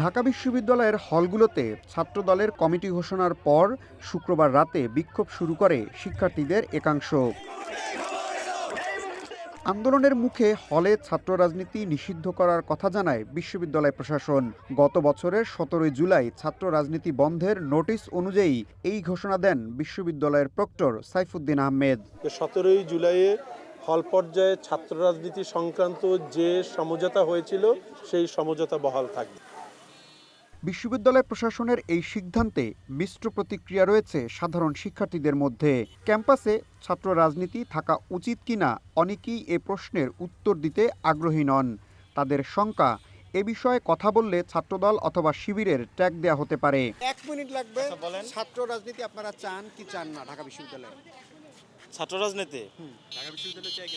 ঢাকা বিশ্ববিদ্যালয়ের হলগুলোতে ছাত্রদলের কমিটি ঘোষণার পর শুক্রবার রাতে বিক্ষোভ শুরু করে শিক্ষার্থীদের একাংশ। আন্দোলনের মুখে হলে ছাত্র রাজনীতি নিষিদ্ধ করার কথা জানায় বিশ্ববিদ্যালয় প্রশাসন। গত বছরের ১৭ জুলাই ছাত্র রাজনীতি বন্ধের নোটিশ অনুযায়ী এই ঘোষণা দেন বিশ্ববিদ্যালয়ের প্রক্টর সাইফুদ্দিন আহমেদ। ১৭ জুলাইয়ে হল পর্যায়ে ছাত্র রাজনীতি সংক্রান্ত যে সমঝোতা হয়েছিল সেই সমঝোতা বহাল থাকবে। বিশ্ববিদ্যালয় প্রশাসনের এই সিদ্ধান্তে মিশ্র প্রতিক্রিয়া রয়েছে সাধারণ শিক্ষার্থীদের মধ্যে। ক্যাম্পাসে ছাত্র রাজনীতি থাকা উচিত কিনা অনেকেই এ প্রশ্নের উত্তর দিতে আগ্রহী নন। তাদের শঙ্কা, এ বিষয়ে কথা বললে ছাত্রদল অথবা শিবিরের ট্যাগ দেয়া হতে পারে। ১ মিনিট লাগবে। ছাত্র রাজনীতি আপনারা চান কি চান না ঢাকা বিশ্ববিদ্যালয়ে? ছাত্র রাজনীতি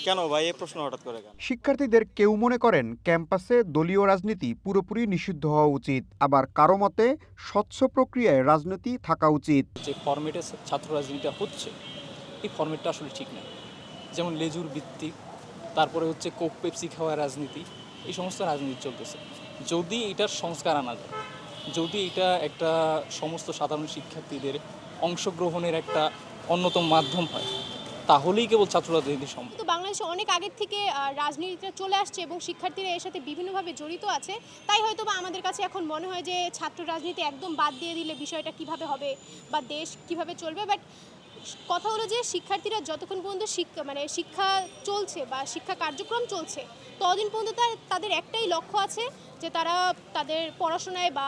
কেন ভাই, এই প্রশ্ন হঠাৎ করে কেন? শিক্ষার্থীদের কেউ মনে করেন ক্যাম্পাসে দলীয় রাজনীতি পুরোপুরি নিষিদ্ধ হওয়া উচিত, আবার কারো মতে স্বচ্ছ প্রক্রিয়ায় রাজনীতি থাকা উচিত। যে ফরম্যাটে ছাত্র রাজনীতিটা হচ্ছে, এই ফরম্যাটটা আসলে ঠিক না। যেমন লেজুর ভিত্তিক, তারপরে হচ্ছে কোক পেপসি খাওয়ার রাজনীতি, এই সমস্ত রাজনীতি চলতেছে। যদি এটার সংস্কার আনা যায়, যদি এটা একটা সমস্ত সাধারণ শিক্ষার্থীদের অংশগ্রহণের একটা অন্যতম মাধ্যম হয়, তাহলেই কেবল ছাত্র রাজনীতি সম্ভব। তো বাংলাদেশে অনেক আগের থেকে রাজনীতিটা চলে আসছে এবং শিক্ষার্থীরা এর সাথে বিভিন্নভাবে জড়িত আছে। তাই হয়তো বা আমাদের কাছে এখন মনে হয় যে ছাত্র রাজনীতি একদম বাদ দিয়ে দিলে বিষয়টা কিভাবে হবে বা দেশ কিভাবে চলবে। বাট কথা হলো যে শিক্ষার্থীরা যতক্ষণ পর্যন্ত শিক্ষা চলছে বা শিক্ষা কার্যক্রম চলছে, ততদিন পর্যন্ত তাদের একটাই লক্ষ্য আছে যে তারা তাদের পড়াশোনায় বা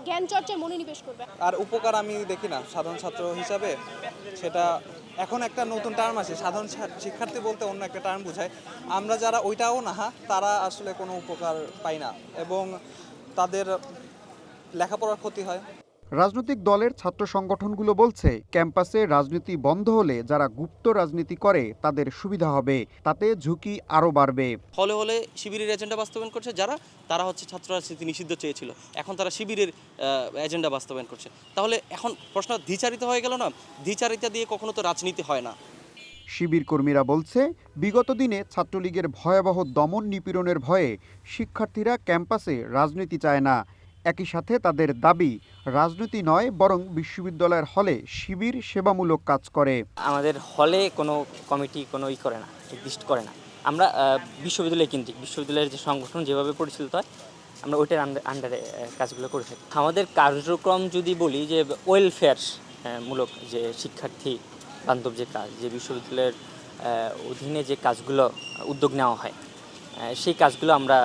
জ্ঞান চর্চায় মনোনিবেশ করবে। আর উপকার আমি দেখি না সাধারণ ছাত্র হিসাবে। সেটা এখন একটা নতুন টার্ম আছে, সাধারণ শিক্ষার্থী বলতে অন্য একটা টার্ম বোঝায়। আমরা যারা ওইটাও না, তারা আসলে কোনো উপকার পাই না এবং তাদের লেখাপড়ার ক্ষতি হয়। রাজনৈতিক দলের ছাত্র সংগঠনগুলো বলছে, ক্যাম্পাসে রাজনীতি বন্ধ হলে যারা গুপ্ত রাজনীতি করে তাদের সুবিধা হবে, তাতে ঝুঁকি আরও বাড়বে। হলে হলে শিবিরের এজেন্ডা বাস্তবায়ন করছে যারা, তারা হচ্ছে ছাত্র রাজনীতি নিষিদ্ধ চেয়েছিল, এখন তারা শিবিরের এজেন্ডা বাস্তবায়ন করছে। তাহলে এখন প্রশ্ন দ্বিচারিতা হয়ে গেল না? দ্বিচারিতা দিয়ে কখনো তো রাজনীতি হয় না। শিবির কর্মীরা বলছে, বিগত দিনে ছাত্রলীগের ভয়াবহ দমন নিপীড়নের ভয়ে শিক্ষার্থীরা ক্যাম্পাসে রাজনীতি চায় না। একই সাথে তাদের দাবি, রাজনীতি নয় বরং বিশ্ববিদ্যালয়ের হলে শিবির সেবামূলক কাজ করে। আমাদের হলে কোনো কমিটি কোনো করে না, নির্দিষ্ট করে না। আমরা বিশ্ববিদ্যালয় কেন্দ্রিক, বিশ্ববিদ্যালয়ের যে সংগঠন যেভাবে পরিচালিত হয়, আমরা ওইটার আন্ডারে কাজগুলো করে থাকি। আমাদের কার্যক্রম যদি বলি যে ওয়েলফেয়ার মূলক যে শিক্ষার্থী বান্ধব যে কাজ, যে বিশ্ববিদ্যালয়ের অধীনে যে কাজগুলো উদ্যোগ নেওয়া হয়, সেই কাজগুলো আমরা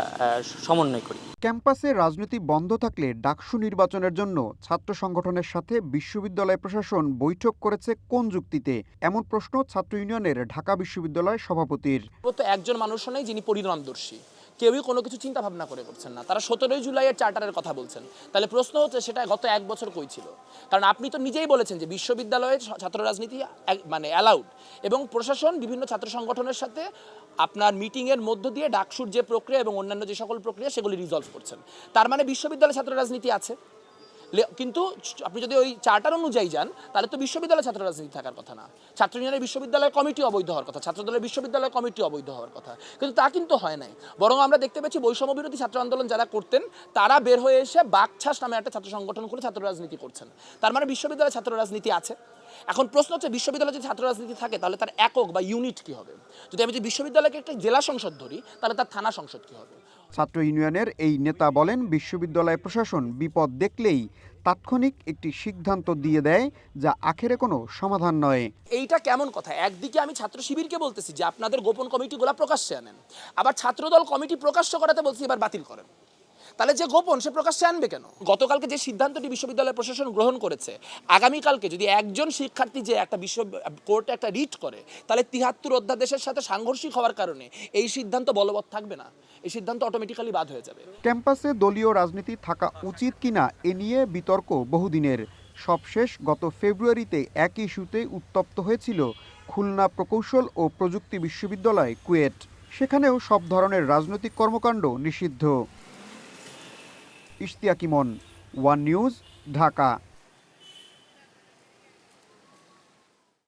সমন্বয় করি। ক্যাম্পাসে রাজনীতি বন্ধ থাকলে ডাকসু নির্বাচনের জন্য ছাত্র সংগঠনের সাথে বিশ্ববিদ্যালয় প্রশাসন বৈঠক করেছে কোন যুক্তিতে, এমন প্রশ্ন ছাত্র ইউনিয়নের ঢাকা বিশ্ববিদ্যালয় সভাপতির। তো একজন মানুষও নেই যিনি পরিণামদর্শী, কেউই কোনো কিছু চিন্তা ভাবনা করে করছেন না। তারা ১৭ জুলাইয়ের চার্টারের কথা বলছেন। তাহলে প্রশ্ন হচ্ছে সেটা গত 1 বছর কই ছিল? কারণ আপনি তো নিজেই বলেছেন যে বিশ্ববিদ্যালয়ে ছাত্র রাজনীতি অ্যালাউড, এবং প্রশাসন বিভিন্ন ছাত্র সংগঠনের সাথে আপনার মিটিংয়ের মধ্য দিয়ে ডাকসুর যে প্রক্রিয়া এবং অন্যান্য যে সকল প্রক্রিয়া সেগুলি রিজলভ করছেন। তার মানে বিশ্ববিদ্যালয়ে ছাত্র রাজনীতি আছে, কিন্তু আপনি যদি ওই চার্টার অনুযায়ী যান তাহলে তো বিশ্ববিদ্যালয়ে ছাত্র রাজনীতি থাকার কথা না। ছাত্র ইউনিয়নের বিশ্ববিদ্যালয় কমিটি অবৈধ হওয়ার কথা, ছাত্রদলের বিশ্ববিদ্যালয় কমিটি অবৈধ হওয়ার কথা, কিন্তু তা কিন্তু হয় নাই। বরং আমরা দেখতে পেয়েছি বৈষম্য বিরোধী ছাত্র আন্দোলন যারা করতেন তারা বের হয়ে এসে বাকছাস নামে একটা ছাত্র সংগঠন করে ছাত্র রাজনীতি করছেন। তার মানে বিশ্ববিদ্যালয়ে ছাত্র রাজনীতি আছে। এখন প্রশ্ন হচ্ছে, বিশ্ববিদ্যালয়ে যদি ছাত্র রাজনীতি থাকে তাহলে তার একক বা ইউনিট কি হবে? যদি আমি যদি বিশ্ববিদ্যালয়কে একটা জেলা সংসদ ধরি তাহলে তার থানা সংসদ কি হবে? ছাত্র ইউনিয়নের এই নেতা বলেন, বিশ্ববিদ্যালয় প্রশাসন বিপদ দেখলেই তাৎক্ষণিক একটি সিদ্ধান্ত দিয়ে দেয়, যা আখেরে কোনো সমাধান নয়। এইটা কেমন কথা? একদিকে আমি ছাত্র শিবিরকে বলতেছি যে আপনাদের গোপন কমিটিগুলো প্রকাশ্যে আনেন, আবার ছাত্রদল কমিটি প্রকাশ্য করাতে বলছি এবার বাতিল করেন। তাহলে যে গোপন সে প্রকাশ্যে আনবে কেন? গতকালকে যে সিদ্ধান্তটি বিশ্ববিদ্যালয় প্রশাসন গ্রহণ করেছে, আগামীকালকে যদি একজন শিক্ষার্থী যে একটা কোর্টে একটা রিট করে, তাহলে ৭৩ অধ্যাদেশের সাথে সাংঘর্ষিক হওয়ার কারণে এই সিদ্ধান্ত বলবৎ থাকবে না, এই সিদ্ধান্ত অটোমেটিক্যালি বাদ হয়ে যাবে। ক্যাম্পাসে দলীয় রাজনীতি থাকা উচিত কিনা এ নিয়ে বিতর্ক বহুদিনের। সবশেষ গত ফেব্রুয়ারিতে একই ইস্যুতে উত্তপ্ত হয়েছিল খুলনা প্রকৌশল ও প্রযুক্তি বিশ্ববিদ্যালয় কুয়েট। সেখানেও সব ধরনের রাজনৈতিক কর্মকাণ্ড নিষিদ্ধ। ইশতিয়াক ইমন, ওয়ান নিউজ, ঢাকা।